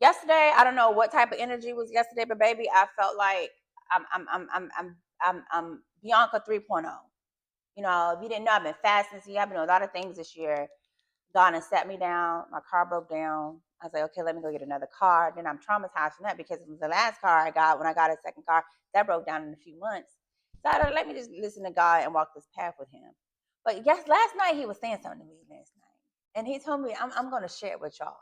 Yesterday, I don't know what type of energy was yesterday, but baby, I felt like I'm Bianca 3.0. You know, if you didn't know, I've been fasting. See, I've been doing a lot of things this year. Donna sat me down. My car broke down. I was like, okay, let me go get another car. Then I'm traumatized from that because it was the last car I got when I got a second car. That broke down in a few months. So I thought, let me just listen to God and walk this path with him. But yes, last night he was saying something to me last night. And he told me, I'm going to share it with y'all.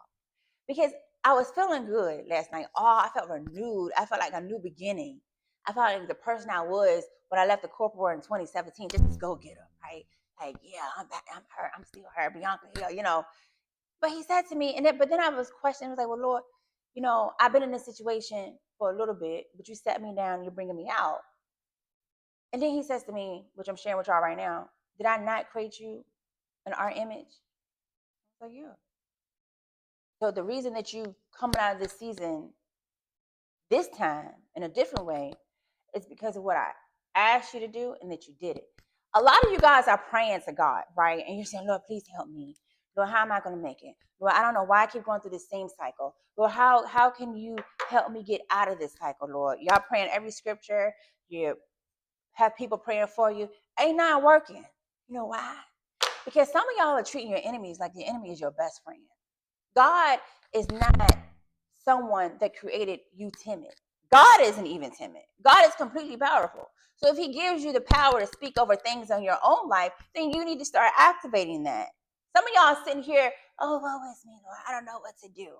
Because I was feeling good last night. Oh, I felt renewed. I felt like a new beginning. I felt like the person I was when I left the corporate world in 2017, just this go getter, right? Like, yeah, I'm back. I'm her. I'm still her, Bianca. Yeah, you know. But he said to me, but then I was questioning. I was like, well, Lord, you know, I've been in this situation for a little bit, but you set me down. You're bringing me out. And then he says to me, which I'm sharing with y'all right now, did I not create you in our image? I was like, yeah. So the reason that you coming out of this season this time in a different way is because of what I asked you to do and that you did it. A lot of you guys are praying to God, right? And you're saying, Lord, please help me. Lord, how am I going to make it? Lord, I don't know why I keep going through the same cycle. Lord, how can you help me get out of this cycle, Lord? Y'all praying every scripture. You have people praying for you. Ain't not working. You know why? Because some of y'all are treating your enemies like the enemy is your best friend. God is not someone that created you timid. God isn't even timid. God is completely powerful. So if he gives you the power to speak over things in your own life, then you need to start activating that. Some of y'all sitting here, oh, woe is me, Lord. I don't know what to do.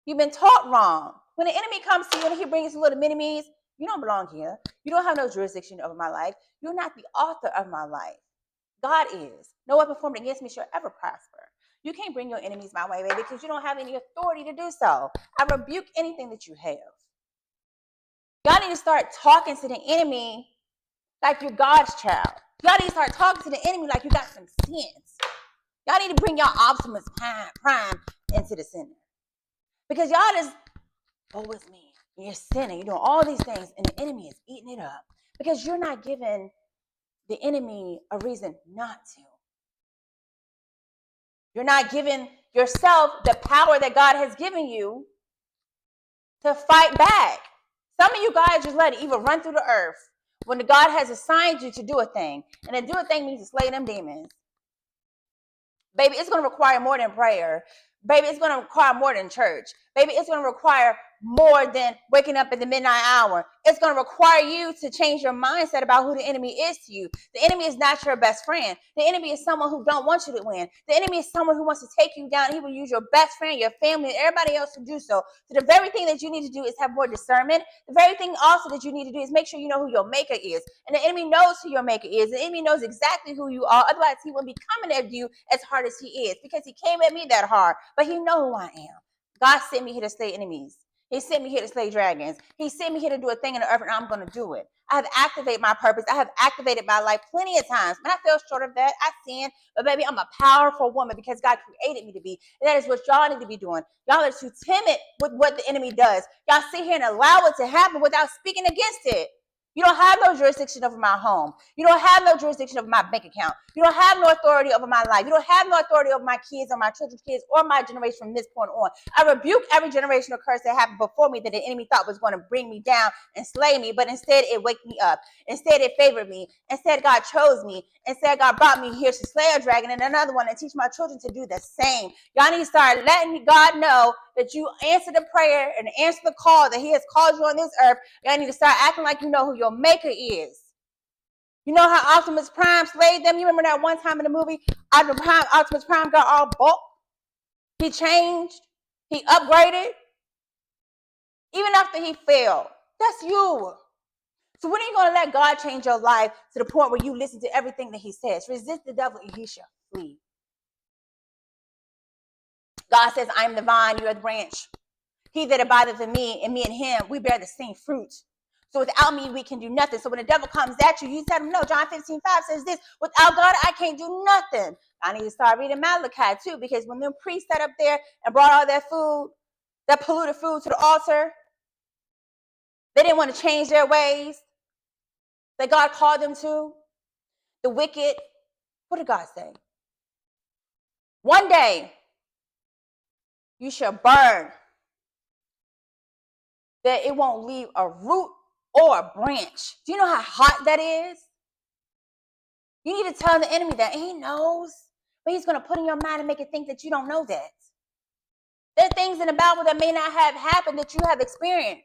You've been taught wrong. When the enemy comes to you and he brings little mini-me's, you don't belong here. You don't have no jurisdiction over my life. You're not the author of my life. God is. No weapon formed against me shall ever prosper. You can't bring your enemies my way, baby, because you don't have any authority to do so. I rebuke anything that you have. Y'all need to start talking to the enemy like you're God's child. Y'all need to start talking to the enemy like you got some sense. Y'all need to bring your Optimus Prime into the center. Because y'all just, oh, it's me. You're sinning. You're doing all these things, and the enemy is eating it up. Because you're not giving the enemy a reason not to. You're not giving yourself the power that God has given you to fight back. Some of you guys just let evil run through the earth when God has assigned you to do a thing. And to do a thing means to slay them demons. Baby, it's going to require more than prayer. Baby, it's going to require more than church. Baby, it's going to require more than waking up at the midnight hour. It's going to require you to change your mindset about who the enemy is to you. The enemy is not your best friend. The enemy is someone who don't want you to win. The enemy is someone who wants to take you down. He will use your best friend, your family, and everybody else to do so. So the very thing that you need to do is have more discernment. The very thing also that you need to do is make sure you know who your maker is. And the enemy knows who your maker is. The enemy knows exactly who you are. Otherwise, he wouldn't be coming at you as hard as he is, because he came at me that hard. But he knows who I am. God sent me here to slay enemies. He sent me here to slay dragons. He sent me here to do a thing in the earth, and I'm going to do it. I have activated my purpose. I have activated my life plenty of times. When I fell short of that, I sinned. But baby, I'm a powerful woman because God created me to be. And that is what y'all need to be doing. Y'all are too timid with what the enemy does. Y'all sit here and allow it to happen without speaking against it. You don't have no jurisdiction over my home. You don't have no jurisdiction over my bank account. You don't have no authority over my life. You don't have no authority over my kids or my children's kids or my generation from this point on. I rebuke every generational curse that happened before me that the enemy thought was going to bring me down and slay me, but instead it waked me up. Instead it favored me. Instead God chose me. Instead God brought me here to slay a dragon and another one and teach my children to do the same. Y'all need to start letting God know that you answer the prayer and answer the call that he has called you on this earth. Y'all need to start acting like you know who your maker is. You know how Optimus Prime slayed them? You remember that one time in the movie, Optimus Prime got all bulk? He changed. He upgraded. Even after he failed. That's you. So when are you going to let God change your life to the point where you listen to everything that he says? Resist the devil and he shall flee. God says, I am the vine, you are the branch. He that abideth in me and him, we bear the same fruit. So without me, we can do nothing. So when the devil comes at you, you tell him, no, John 15:5 says this, without God, I can't do nothing. I need to start reading Malachi too, because when them priests sat up there and brought all that food, that polluted food to the altar, they didn't want to change their ways that God called them to. The wicked, what did God say? One day, you shall burn that it won't leave a root or a branch. Do you know how hot that is? You need to tell the enemy that he knows, but he's going to put in your mind and make it think that you don't know that. There are things in the Bible that may not have happened that you have experienced.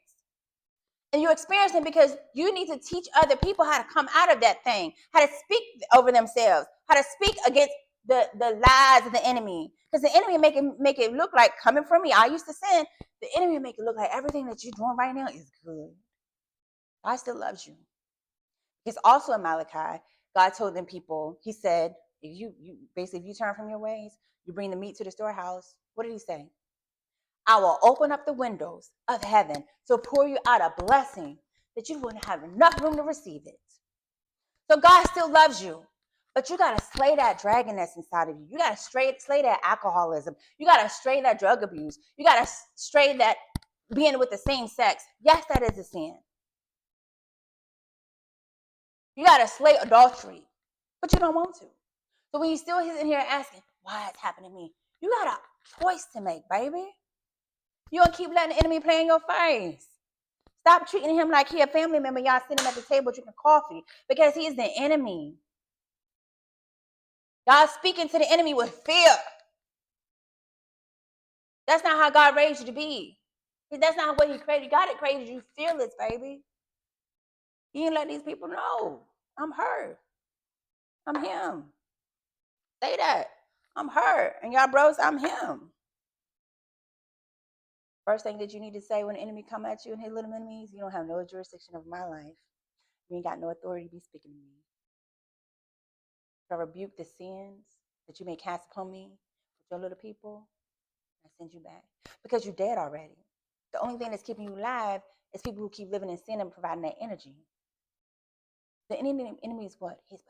And you're experiencing because you need to teach other people how to come out of that thing, how to speak over themselves, how to speak against the lies of the enemy. Because the enemy make it look like, coming from me, I used to sin, the enemy make it look like everything that you're doing right now is good. God still loves you. Because also in Malachi, God told them people, he said, if you basically, if you turn from your ways, you bring the meat to the storehouse. What did he say? I will open up the windows of heaven to pour you out a blessing that you wouldn't have enough room to receive it. So God still loves you, but you got to slay that dragon that's inside of you. You got to slay that alcoholism. You got to slay that drug abuse. You got to slay that being with the same sex. Yes, that is a sin. You got to slay adultery, but you don't want to. So when you still sitting here asking, why it's happening to me? You got a choice to make, baby. You don't keep letting the enemy play in your face. Stop treating him like he a family member. Y'all sitting at the table drinking coffee because he is the enemy. Y'all speaking to the enemy with fear. That's not how God raised you to be. That's not what he created you. God had created you fearless, baby. You didn't let these people know. I'm her. I'm him. Say that. I'm her. And y'all bros, I'm him. First thing that you need to say when the enemy come at you and his little enemies, you don't have no jurisdiction over my life. You ain't got no authority to be speaking to me. So I rebuke the sins that you may cast upon me with your little people. I send you back because you're dead already. The only thing that's keeping you alive is people who keep living in sin and providing that energy. The enemy is what? His